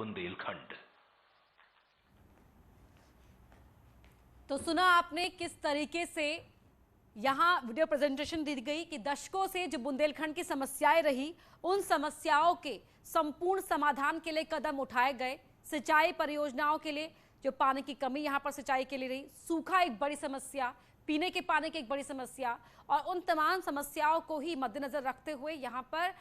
बुंदेलखंड। तो सुना आपने किस तरीके से यहां वीडियो प्रेजेंटेशन दी गई कि दशकों से जो बुंदेलखंड की समस्याएं रही, उन समस्याओं के संपूर्ण समाधान के लिए कदम उठाए गए। सिंचाई परियोजनाओं के लिए जो पानी की कमी यहां पर सिंचाई के लिए रही, सूखा एक बड़ी समस्या, पीने के पानी की एक बड़ी समस्या, और उन तमाम समस्याओं को ही मद्देनजर रखते हुए यहां पर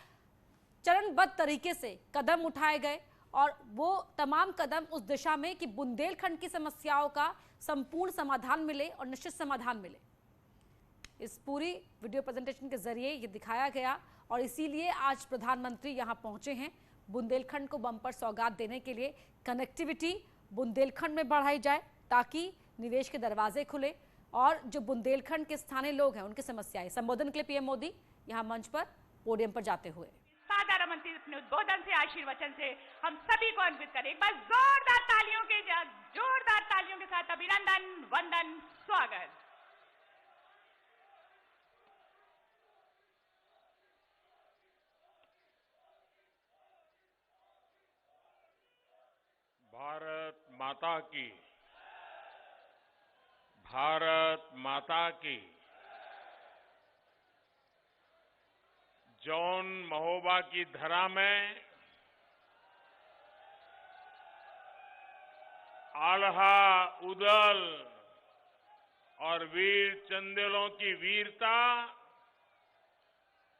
चरणबद्ध तरीके से कदम उठाए गए और वो तमाम कदम उस दिशा में कि बुंदेलखंड की समस्याओं का संपूर्ण समाधान मिले और निश्चित समाधान मिले। इस पूरी वीडियो प्रेजेंटेशन के जरिए ये दिखाया गया और इसीलिए आज प्रधानमंत्री यहां पहुंचे हैं बुंदेलखंड को बम्पर सौगात देने के लिए। कनेक्टिविटी बुंदेलखंड में बढ़ाई जाए ताकि निवेश के दरवाजे खुले और जो बुंदेलखंड के स्थानीय लोग हैं उनकी समस्याएं। संबोधन के लिए पीएम मोदी यहां मंच पर पोडियम पर जाते हुए प्रधानमंत्री अपने उद्बोधन से, आशीर्वचन से हम सभी को अन्वित करें। एक बार जोरदार तालियों के साथ अभिनंदन, वंदन, स्वागत। भारत माता की, भारत माता की। जौन महोबा की धरा में आल्हा, उदल और वीर चंदेलों की वीरता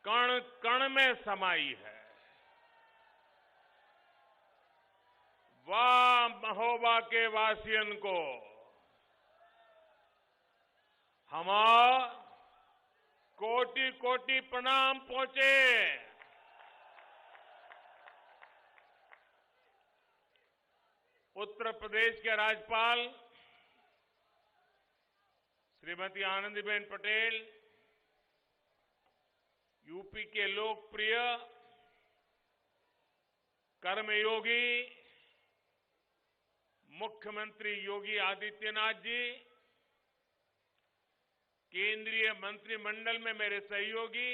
कण कण में समाई है। वाह महोबा के वासियन को हमारा कोटि कोटि प्रणाम पहुंचे। उत्तर प्रदेश के राज्यपाल श्रीमती आनंदीबेन पटेल, यूपी के लोकप्रिय कर्मयोगी मुख्यमंत्री योगी आदित्यनाथ जी, केंद्रीय मंत्रिमंडल में मेरे सहयोगी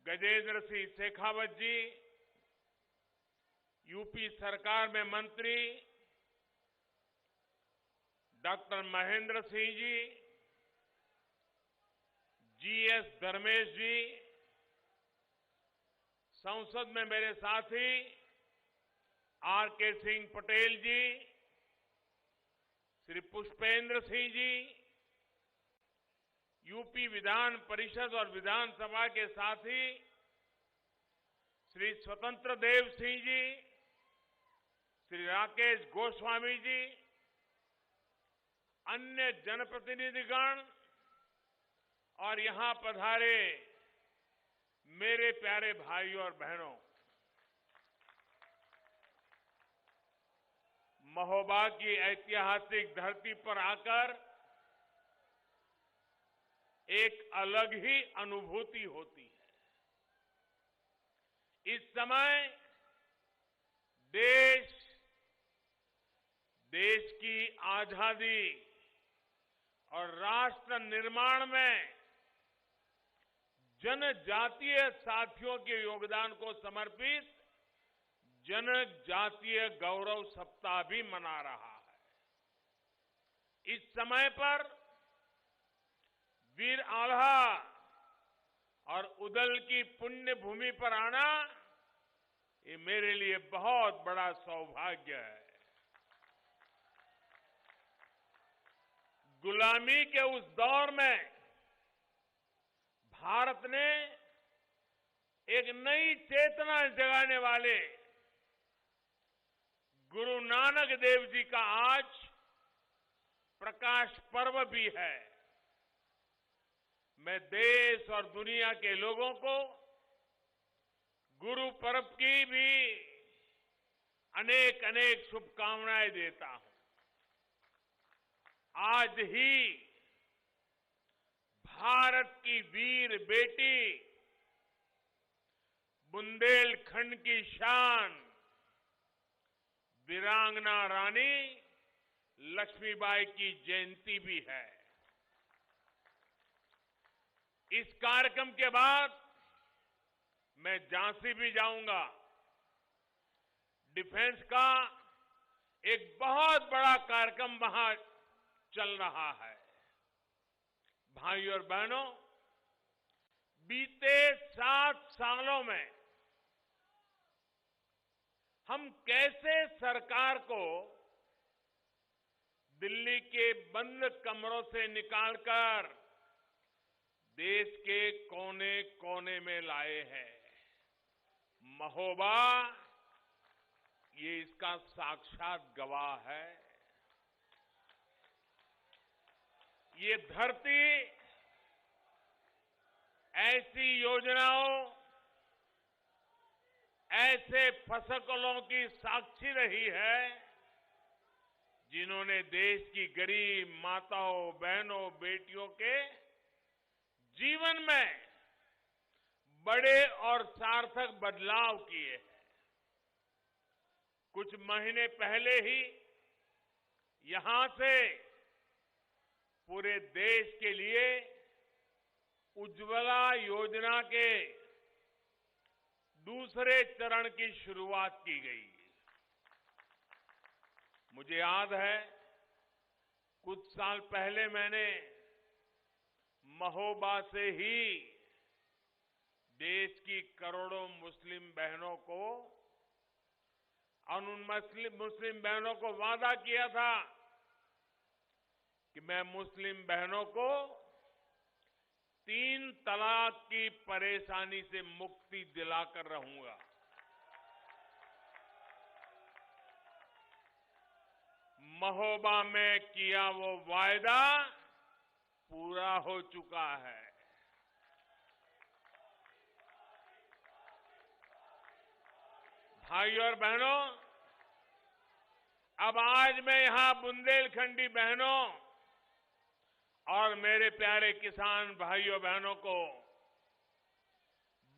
गजेंद्र सिंह शेखावत जी, यूपी सरकार में मंत्री डॉक्टर महेंद्र सिंह जी, जीएस धर्मेश जी, संसद में मेरे साथी आरके सिंह पटेल जी, श्री पुष्पेंद्र सिंह जी, यूपी विधान परिषद और विधानसभा के साथी श्री स्वतंत्र देव सिंह जी, श्री राकेश गोस्वामी जी, अन्य जनप्रतिनिधिगण और यहां पधारे मेरे प्यारे भाइयों और बहनों, महोबा की ऐतिहासिक धरती पर आकर एक अलग ही अनुभूति होती है। इस समय देश की आजादी और राष्ट्र निर्माण में जनजातीय साथियों के योगदान को समर्पित जनजातीय गौरव सप्ताह भी मना रहा है। इस समय पर वीर आल्हा और उदल की पुण्य भूमि पर आना ये मेरे लिए बहुत बड़ा सौभाग्य है। गुलामी के उस दौर में भारत ने एक नई चेतना जगाने वाले गुरु नानक देव जी का आज प्रकाश पर्व भी है। मैं देश और दुनिया के लोगों को गुरु पर्व की भी अनेक अनेक शुभकामनाएं देता हूं। आज ही भारत की वीर बेटी बुंदेलखंड की शान वीरांगना रानी लक्ष्मीबाई की जयंती भी है। इस कार्यक्रम के बाद मैं झांसी भी जाऊंगा। डिफेंस का एक बहुत बड़ा कार्यक्रम वहां चल रहा है। भाइयों और बहनों, बीते 7 सालों में हम कैसे सरकार को दिल्ली के बंद कमरों से निकालकर देश के कोने कोने में लाए हैं। महोबा ये इसका साक्षात गवाह है। ये धरती ऐसी योजनाओं, ऐसे फसलों की साक्षी रही है जिन्होंने देश की गरीब माताओं, बहनों, बेटियों के जीवन में बड़े और सार्थक बदलाव किए हैं। कुछ महीने पहले ही यहां से पूरे देश के लिए उज्ज्वला योजना के दूसरे चरण की शुरुआत की गई। मुझे याद है कुछ साल पहले मैंने महोबा से ही देश की करोड़ों मुस्लिम बहनों को और उन मुस्लिम बहनों को वादा किया था कि मैं मुस्लिम बहनों को 3 तलाक की परेशानी से मुक्ति दिलाकर रहूंगा। महोबा में किया वो वायदा पूरा हो चुका है। भाइयों और बहनों, अब आज मैं यहां बुंदेलखंडी बहनों और मेरे प्यारे किसान भाइयों बहनों को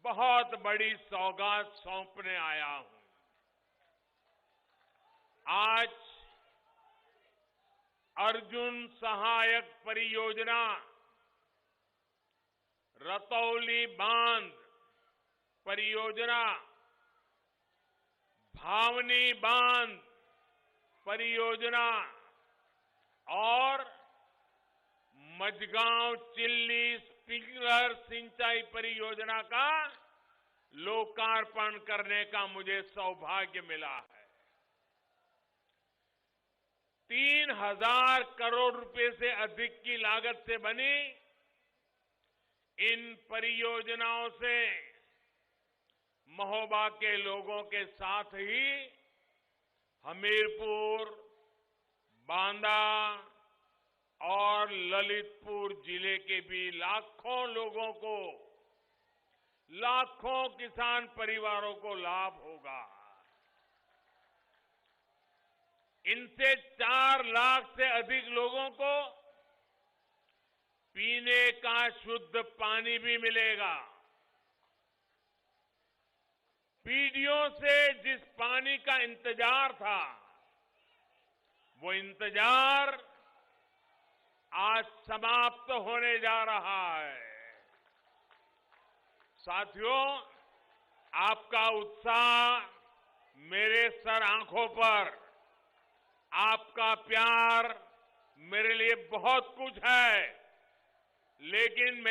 बहुत बड़ी सौगात सौंपने आया हूं। आज अर्जुन सहायक परियोजना, रतौली बांध परियोजना, भावनी बांध परियोजना और मझगांव चिल्ली स्प्रिंकलर सिंचाई परियोजना का लोकार्पण करने का मुझे सौभाग्य मिला है। 3000 करोड़ रुपए से अधिक की लागत से बनी इन परियोजनाओं से महोबा के लोगों के साथ ही हमीरपुर, बांदा और ललितपुर जिले के भी लाखों लोगों को, लाखों किसान परिवारों को लाभ होगा। इनसे 4 लाख से अधिक लोगों को पीने का शुद्ध पानी भी मिलेगा। पीढ़ियों से जिस पानी का इंतजार था, वो इंतजार आज समाप्त होने जा रहा है। साथियों, आपका उत्साह मेरे सर आंखों पर, आपका प्यार मेरे लिए बहुत कुछ है, लेकिन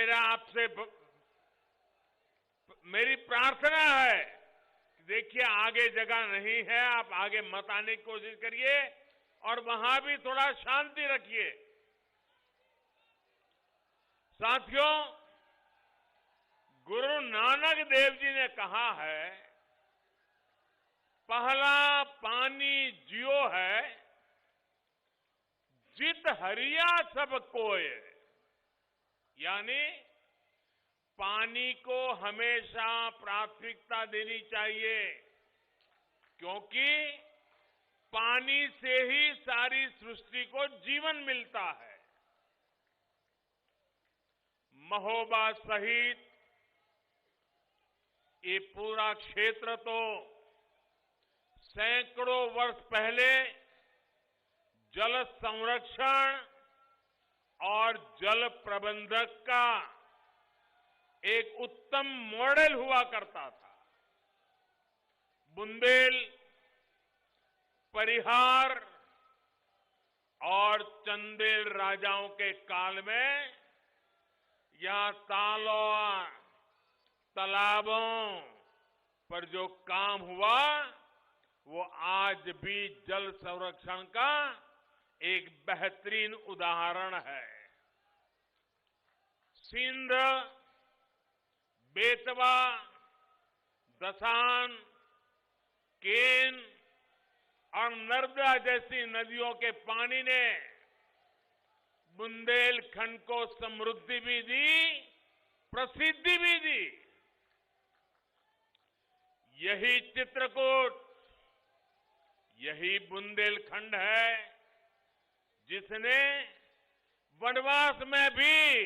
मेरी प्रार्थना है कि देखिए आगे जगह नहीं है, आप आगे मत आने की कोशिश करिए और वहां भी थोड़ा शांति रखिए। साथियों, गुरु नानक देव जी ने कहा है, पहला पानी जियो है, जित हरिया सब कोय। यानी पानी को हमेशा प्राथमिकता देनी चाहिए, क्योंकि पानी से ही सारी सृष्टि को जीवन मिलता है। महोबा सहित ये पूरा क्षेत्र तो सैकड़ों वर्ष पहले जल संरक्षण और जल प्रबंधन का एक उत्तम मॉडल हुआ करता था। बुंदेल परिहार और चंदेल राजाओं के काल में यहां तालों, तालाबों पर जो काम हुआ वो आज भी जल संरक्षण का एक बेहतरीन उदाहरण है। सिंध, बेतवा, दसान, केन और नर्मदा जैसी नदियों के पानी ने बुंदेलखंड को समृद्धि भी दी, प्रसिद्धि भी दी। यही चित्रकूट, यही बुंदेलखंड है जिसने वनवास में भी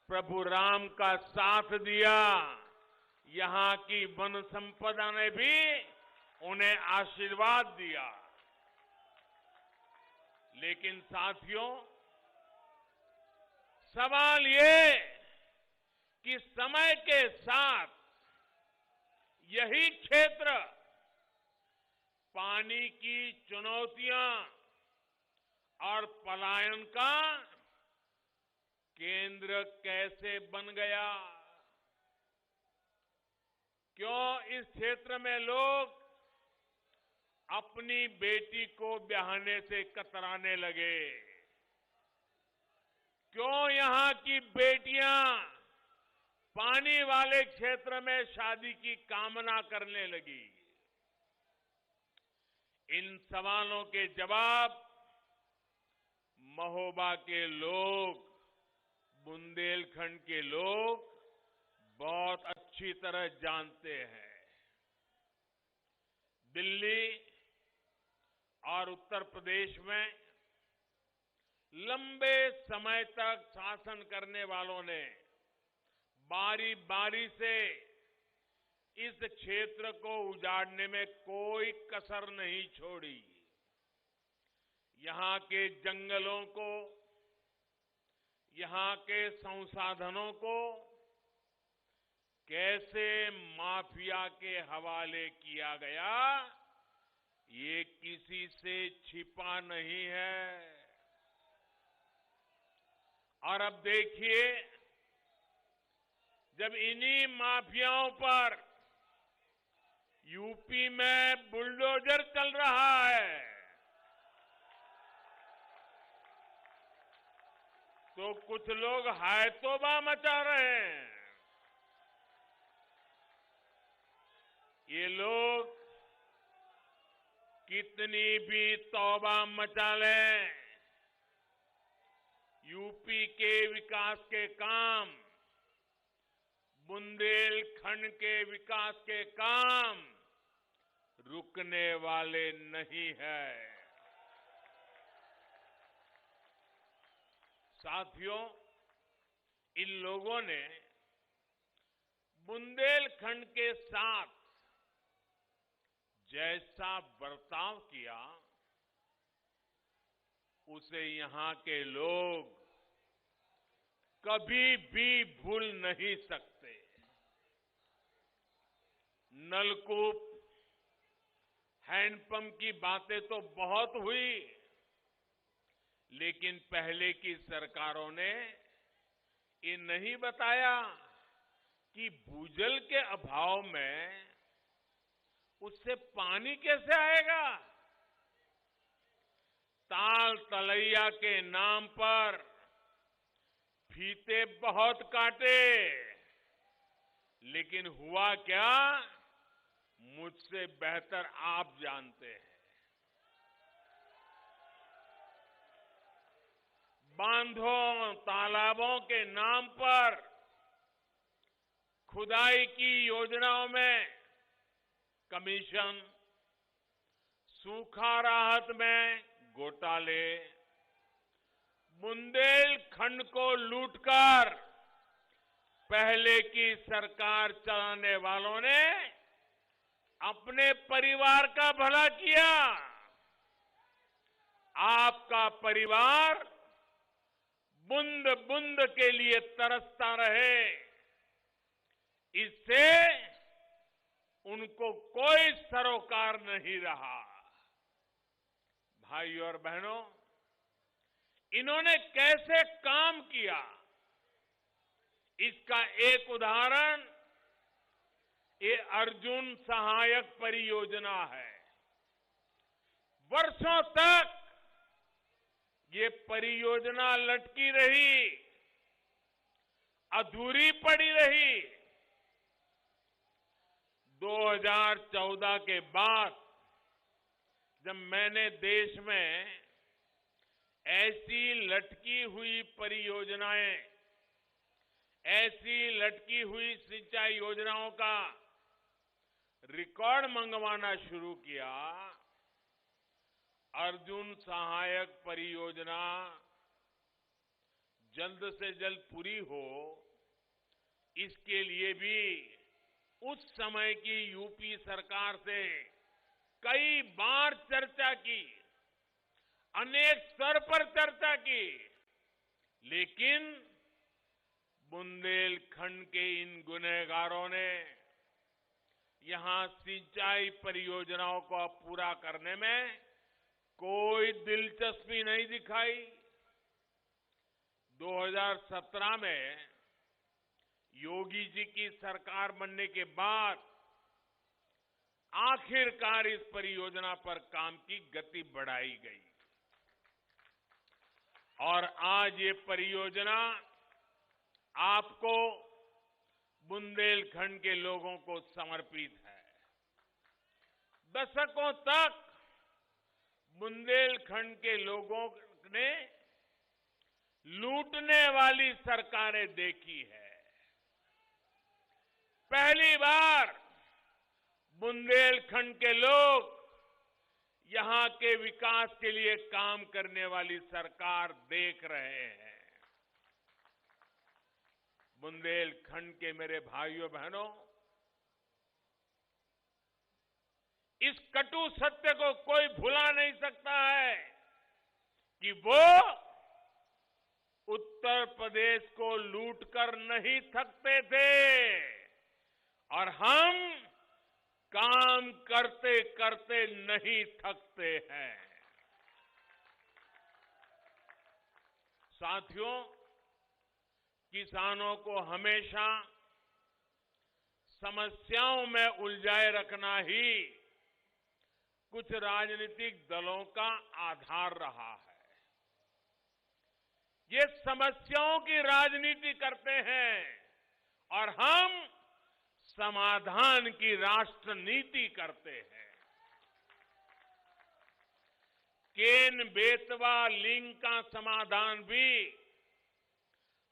प्रभु राम का साथ दिया। यहां की वन संपदा ने भी उन्हें आशीर्वाद दिया। लेकिन साथियों, सवाल ये कि समय के साथ यही क्षेत्र पानी की चुनौतियां और पलायन का केंद्र कैसे बन गया? क्यों इस क्षेत्र में लोग अपनी बेटी को ब्याहने से कतराने लगे? क्यों यहां की बेटियां पानी वाले क्षेत्र में शादी की कामना करने लगी? इन सवालों के जवाब महोबा के लोग, बुंदेलखंड के लोग बहुत अच्छी तरह जानते हैं। दिल्ली और उत्तर प्रदेश में लंबे समय तक शासन करने वालों ने बारी बारी से इस क्षेत्र को उजाड़ने में कोई कसर नहीं छोड़ी। यहां के जंगलों को, यहां के संसाधनों को कैसे माफिया के हवाले किया गया, ये किसी से छिपा नहीं है। और अब देखिए, जब इन्हीं माफियाओं पर यूपी में बुलडोजर चल रहा है, तो कुछ लोग हाय तौबा मचा रहे हैं। ये लोग कितनी भी तौबा मचा लें, यूपी के विकास के काम, बुंदेलखंड के विकास के काम रुकने वाले नहीं है। साथियों, इन लोगों ने बुंदेलखंड के साथ जैसा बर्ताव किया, उसे यहां के लोग कभी भी भूल नहीं सकते। नलकूप, हैंडपंप की बातें तो बहुत हुई, लेकिन पहले की सरकारों ने ये नहीं बताया कि भूजल के अभाव में उससे पानी कैसे आएगा। ताल तलैया के नाम पर फीते बहुत काटे, लेकिन हुआ क्या, मुझसे बेहतर आप जानते हैं। बांधों, तालाबों के नाम पर खुदाई की योजनाओं में कमीशन, सूखा राहत में घोटाले, बुंदेलखंड को लूटकर पहले की सरकार चलाने वालों ने अपने परिवार का भला किया। आपका परिवार बूंद बूंद के लिए तरसता रहे, इससे उनको कोई सरोकार नहीं रहा। भाइयों और बहनों, इन्होंने कैसे काम किया, इसका एक उदाहरण ये अर्जुन सहायक परियोजना है। वर्षों तक ये परियोजना लटकी रही, अधूरी पड़ी रही। 2014 के बाद जब मैंने देश में ऐसी लटकी हुई परियोजनाएं, ऐसी लटकी हुई सिंचाई योजनाओं का रिकॉर्ड मंगवाना शुरू किया, अर्जुन सहायक परियोजना जल्द से जल्द पूरी हो, इसके लिए भी उस समय की यूपी सरकार से कई बार चर्चा की, अनेक स्तर पर चर्चा की, लेकिन बुंदेलखंड के इन गुनहगारों ने यहां सिंचाई परियोजनाओं को पूरा करने में कोई दिलचस्पी नहीं दिखाई। 2017 में योगी जी की सरकार बनने के बाद आखिरकार इस परियोजना पर काम की गति बढ़ाई गई और आज ये परियोजना आपको, बुंदेलखंड के लोगों को समर्पित है। दशकों तक बुंदेलखंड के लोगों ने लूटने वाली सरकारें देखी है। पहली बार बुंदेलखंड के लोग यहां के विकास के लिए काम करने वाली सरकार देख रहे हैं। बुंदेलखंड के मेरे भाइयों बहनों, इस कटु सत्य को कोई भुला नहीं सकता है कि वो उत्तर प्रदेश को लूटकर नहीं थकते थे और हम काम करते करते नहीं थकते हैं। साथियों, किसानों को हमेशा समस्याओं में उलझाए रखना ही कुछ राजनीतिक दलों का आधार रहा है। ये समस्याओं की राजनीति करते हैं और हम समाधान की राष्ट्र नीति करते हैं। केन बेतवा लिंक का समाधान भी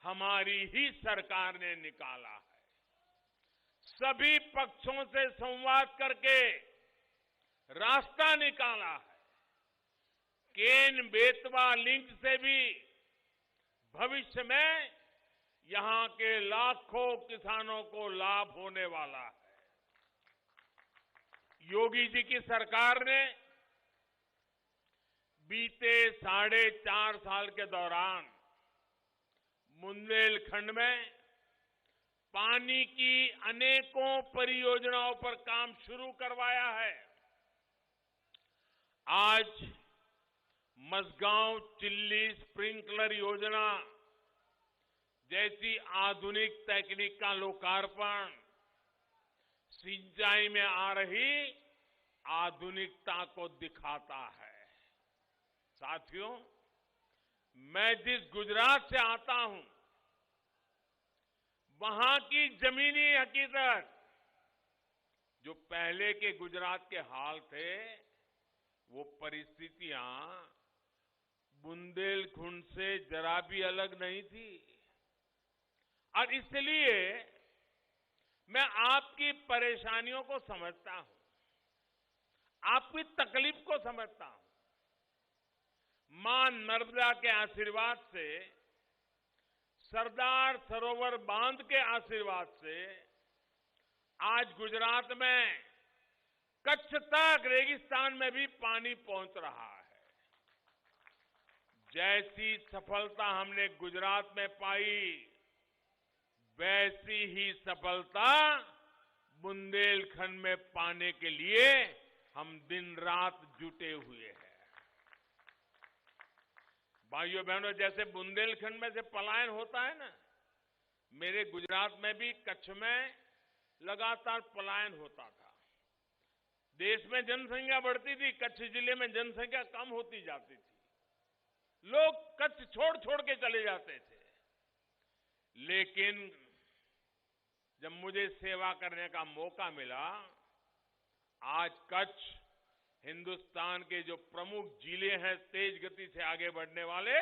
हमारी ही सरकार ने निकाला है। सभी पक्षों से संवाद करके रास्ता निकाला है। केन बेतवा लिंक से भी भविष्य में यहां के लाखों किसानों को लाभ होने वाला है। योगी जी की सरकार ने बीते 4.5 साल के दौरान बुंदेलखंड में पानी की अनेकों परियोजनाओं पर काम शुरू करवाया है। आज मसगांव चिल्ली स्प्रिंकलर योजना जैसी आधुनिक तकनीक का लोकार्पण सिंचाई में आ रही आधुनिकता को दिखाता है। साथियों, मैं जिस गुजरात से आता हूं, वहां की जमीनी हकीकत, जो पहले के गुजरात के हाल थे, वो परिस्थितियां बुंदेलखंड से जरा भी अलग नहीं थी। और इसलिए मैं आपकी परेशानियों को समझता हूं, आपकी तकलीफ को समझता हूं। मां नर्मदा के आशीर्वाद से, सरदार सरोवर बांध के आशीर्वाद से आज गुजरात में कच्छ तक रेगिस्तान में भी पानी पहुंच रहा है। जैसी सफलता हमने गुजरात में पाई, वैसी ही सफलता बुंदेलखंड में पाने के लिए हम दिन रात जुटे हुए हैं। भाइयों बहनों, जैसे बुंदेलखंड में से पलायन होता है ना, मेरे गुजरात में भी कच्छ में लगातार पलायन होता था। देश में जनसंख्या बढ़ती थी, कच्छ जिले में जनसंख्या कम होती जाती थी। लोग कच्छ छोड़ छोड़ के चले जाते थे। लेकिन जब मुझे सेवा करने का मौका मिला, आज कच्छ हिंदुस्तान के जो प्रमुख जिले हैं तेज गति से आगे बढ़ने वाले,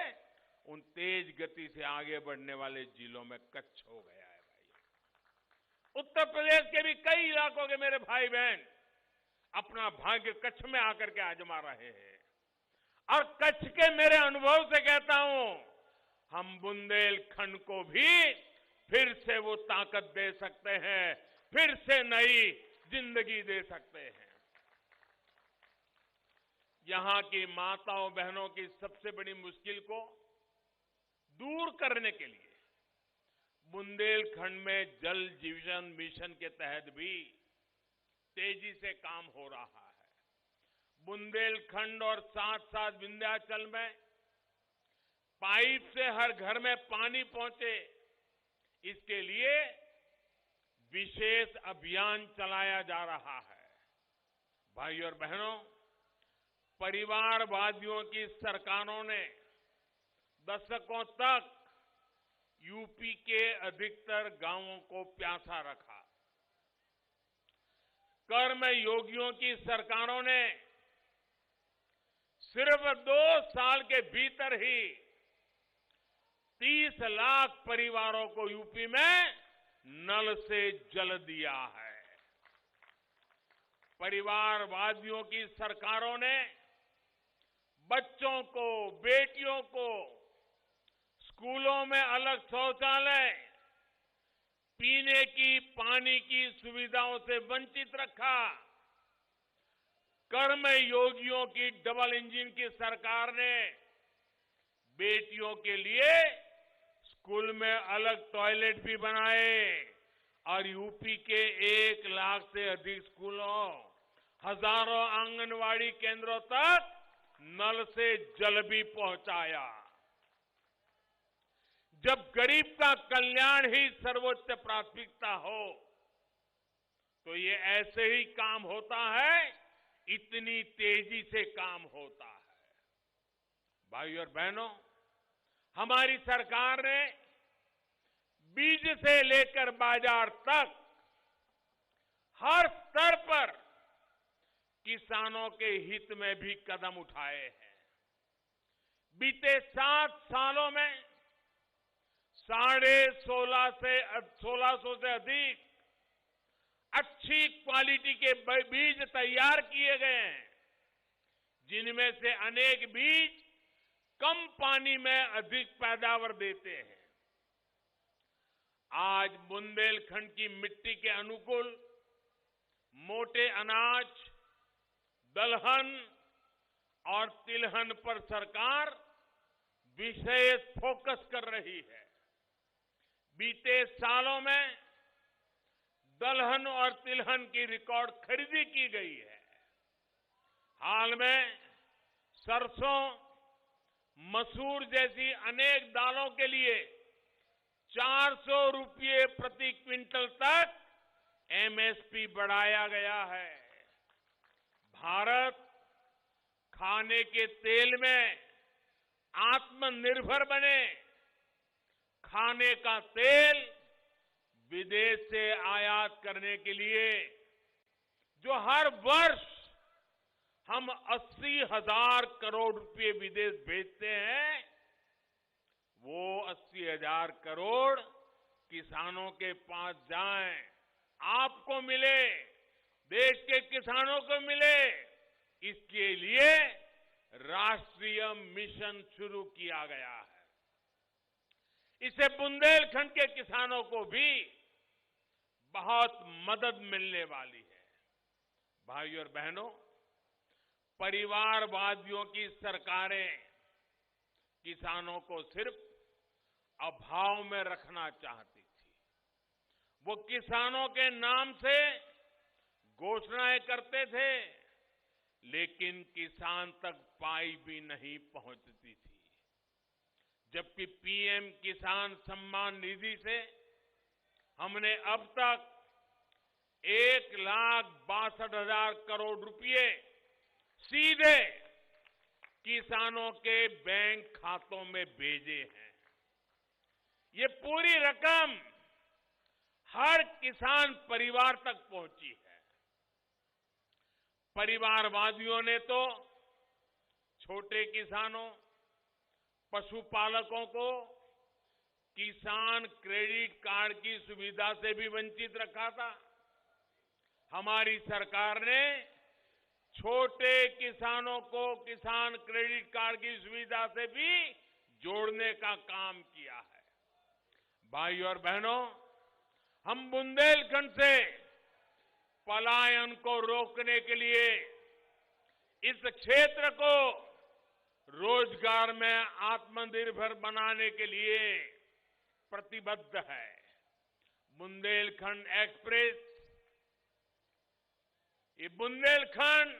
उन तेज गति से आगे बढ़ने वाले जिलों में कच्छ हो गया है भाई। उत्तर प्रदेश के भी कई इलाकों के मेरे भाई बहन अपना भाग्य कच्छ में आकर के आजमा रहे हैं। और कच्छ के मेरे अनुभव से कहता हूं, हम बुंदेलखंड को भी फिर से वो ताकत दे सकते हैं, फिर से नई जिंदगी दे सकते हैं। यहां की माताओं बहनों की सबसे बड़ी मुश्किल को दूर करने के लिए बुंदेलखंड में जल जीवन मिशन के तहत भी तेजी से काम हो रहा है। बुंदेलखंड और साथ साथ विंध्याचल में पाइप से हर घर में पानी पहुंचे, इसके लिए विशेष अभियान चलाया जा रहा है। भाइयों और बहनों, परिवारवादियों की सरकारों ने दशकों तक यूपी के अधिकतर गांवों को प्यासा रखा। कर्म योगियों की सरकारों ने सिर्फ 2 साल के भीतर ही 30 लाख परिवारों को यूपी में नल से जल दिया है। परिवारवादियों की सरकारों ने बच्चों को, बेटियों को स्कूलों में अलग शौचालय, पीने की पानी की सुविधाओं से वंचित रखा। कर्म योगियों की डबल इंजन की सरकार ने बेटियों के लिए स्कूल में अलग टॉयलेट भी बनाए और यूपी के 1 लाख से अधिक स्कूलों, हजारों आंगनवाड़ी केंद्रों तक नल से जल भी पहुंचाया। जब गरीब का कल्याण ही सर्वोच्च प्राथमिकता हो, तो ये ऐसे ही काम होता है, इतनी तेजी से काम होता है। भाइयों और बहनों, हमारी सरकार ने बीज से लेकर बाजार तक हर स्तर पर किसानों के हित में भी कदम उठाए हैं। बीते 7 सालों में 1650 से अधिक अच्छी क्वालिटी के बीज तैयार किए गए हैं, जिनमें से अनेक बीज कम पानी में अधिक पैदावार देते हैं। आज बुंदेलखंड की मिट्टी के अनुकूल मोटे अनाज, दलहन और तिलहन पर सरकार विशेष फोकस कर रही है। बीते सालों में दलहन और तिलहन की रिकॉर्ड खरीदी की गई है। हाल में सरसों, मसूर जैसी अनेक दालों के लिए 400 रुपये प्रति क्विंटल तक एमएसपी बढ़ाया गया है। भारत खाने के तेल में आत्मनिर्भर बने, खाने का तेल विदेश से आयात करने के लिए जो हर वर्ष हम 80,000 करोड़ रुपए विदेश भेजते हैं, वो 80,000 करोड़ किसानों के पास जाएं, आपको मिले, देश के किसानों को मिले। इसके लिए राष्ट्रीय मिशन शुरू किया गया है। इससे बुंदेलखंड के किसानों को भी बहुत मदद मिलने वाली है। भाइयों और बहनों, परिवारवादियों की सरकारें किसानों को सिर्फ अभाव में रखना चाहती थी। वो किसानों के नाम से घोषणाएं करते थे, लेकिन किसान तक पाई भी नहीं पहुंचती थी। जबकि पीएम किसान सम्मान निधि से हमने अब तक 1,62,000 करोड़ रुपए सीधे किसानों के बैंक खातों में भेजे हैं। ये पूरी रकम हर किसान परिवार तक पहुंची है। परिवारवादियों ने तो छोटे किसानों, पशुपालकों को किसान क्रेडिट कार्ड की सुविधा से भी वंचित रखा था। हमारी सरकार ने छोटे किसानों को किसान क्रेडिट कार्ड की सुविधा से भी जोड़ने का काम किया है। भाई और बहनों, हम बुंदेलखंड से पलायन को रोकने के लिए इस क्षेत्र को रोजगार में आत्मनिर्भर बनाने के लिए प्रतिबद्ध है। बुंदेलखंड एक्सप्रेस, ये बुंदेलखंड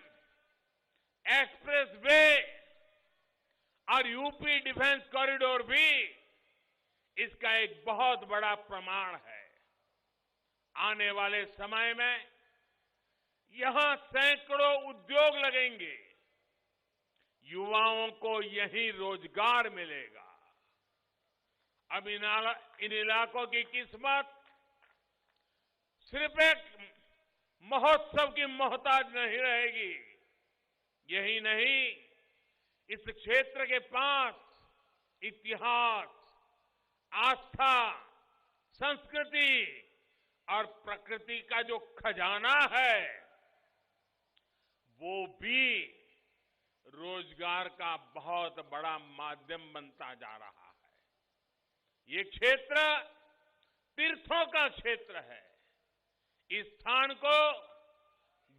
एक्सप्रेस वे और यूपी डिफेंस कॉरिडोर भी इसका एक बहुत बड़ा प्रमाण है। आने वाले समय में यहां सैकड़ों उद्योग लगेंगे, युवाओं को यहीं रोजगार मिलेगा। अब इन इलाकों की किस्मत सिर्फ एक महोत्सव की मोहताज नहीं रहेगी। यही नहीं, इस क्षेत्र के पास इतिहास, आस्था, संस्कृति और प्रकृति का जो खजाना है, वो भी रोजगार का बहुत बड़ा माध्यम बनता जा रहा है। ये क्षेत्र तीर्थों का क्षेत्र है। इस स्थान को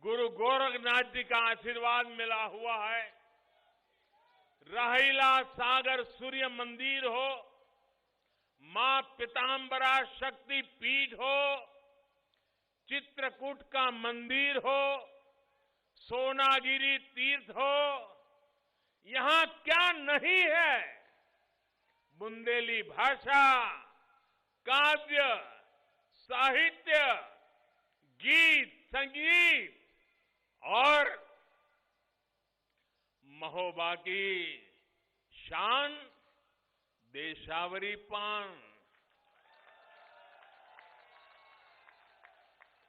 गुरु गोरखनाथ जी का आशीर्वाद मिला हुआ है। राहिला सागर सूर्य मंदिर हो, मां पीतांबरा शक्ति पीठ हो, चित्रकूट का मंदिर हो, सोनागिरी तीर्थ हो, यहां क्या नहीं है। बुंदेली भाषा, काव्य, साहित्य, गीत, संगीत और महोबा की शान देशावरी पान,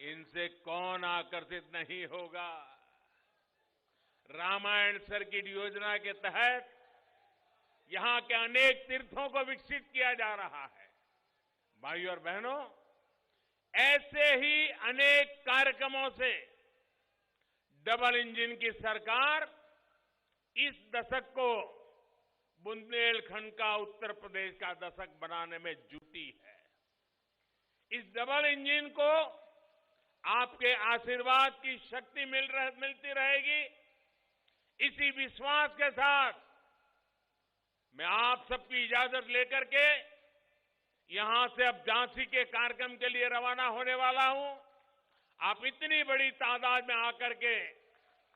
इनसे कौन आकर्षित नहीं होगा। रामायण सर्किट योजना के तहत यहां के अनेक तीर्थों को विकसित किया जा रहा है। भाई और बहनों, ऐसे ही अनेक कार्यक्रमों से डबल इंजन की सरकार इस दशक को बुंदेलखंड का उत्तर प्रदेश का दशक बनाने में जुटी है। इस डबल इंजन को आपके आशीर्वाद की शक्ति मिलती रहेगी। इसी विश्वास के साथ मैं आप सबकी इजाजत लेकर के यहां से अब झांसी के कार्यक्रम के लिए रवाना होने वाला हूं। आप इतनी बड़ी तादाद में आकर के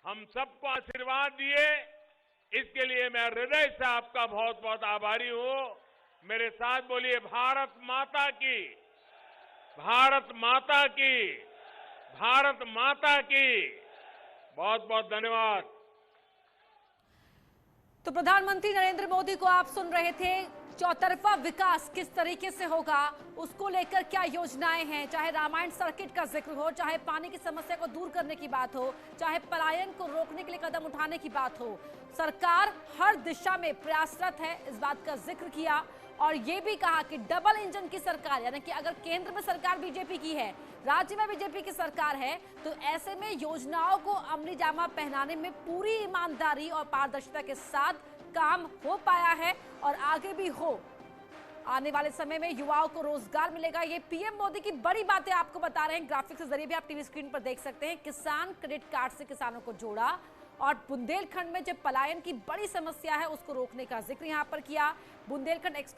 हम सबको आशीर्वाद दिए, इसके लिए मैं हृदय से आपका बहुत बहुत आभारी हूं। मेरे साथ बोलिए, भारत माता की, भारत माता की, भारत माता की। बहुत बहुत धन्यवाद। तो प्रधानमंत्री नरेंद्र मोदी को आप सुन रहे थे। चौतरफा विकास किस तरीके से होगा, उसको लेकर क्या योजनाएं हैं, चाहे रामायण सर्किट का जिक्र हो, चाहे पानी की समस्या को दूर करने की बात हो, चाहे पलायन को रोकने के लिए कदम उठाने की बात हो, सरकार हर दिशा में प्रयासरत है, इस बात का जिक्र किया। और ये भी कहा कि डबल इंजन की सरकार, यानी कि अगर केंद्र में सरकार बीजेपी की है, राज्य में बीजेपी की सरकार है, तो ऐसे में योजनाओं को अमली जामा पहनाने में पूरी ईमानदारी और पारदर्शिता के साथ काम हो पाया है और आगे भी हो। आने वाले समय में युवाओं को रोजगार मिलेगा। ये पीएम मोदी की बड़ी बातें आपको बता रहे हैं। ग्राफिक्स के जरिए भी आप टीवी स्क्रीन पर देख सकते हैं। किसान क्रेडिट कार्ड से किसानों को जोड़ा और बुंदेलखंड में जो पलायन की बड़ी समस्या है उसको रोकने का जिक्र यहां पर किया। बुंदेलखंड एक्सप्रेस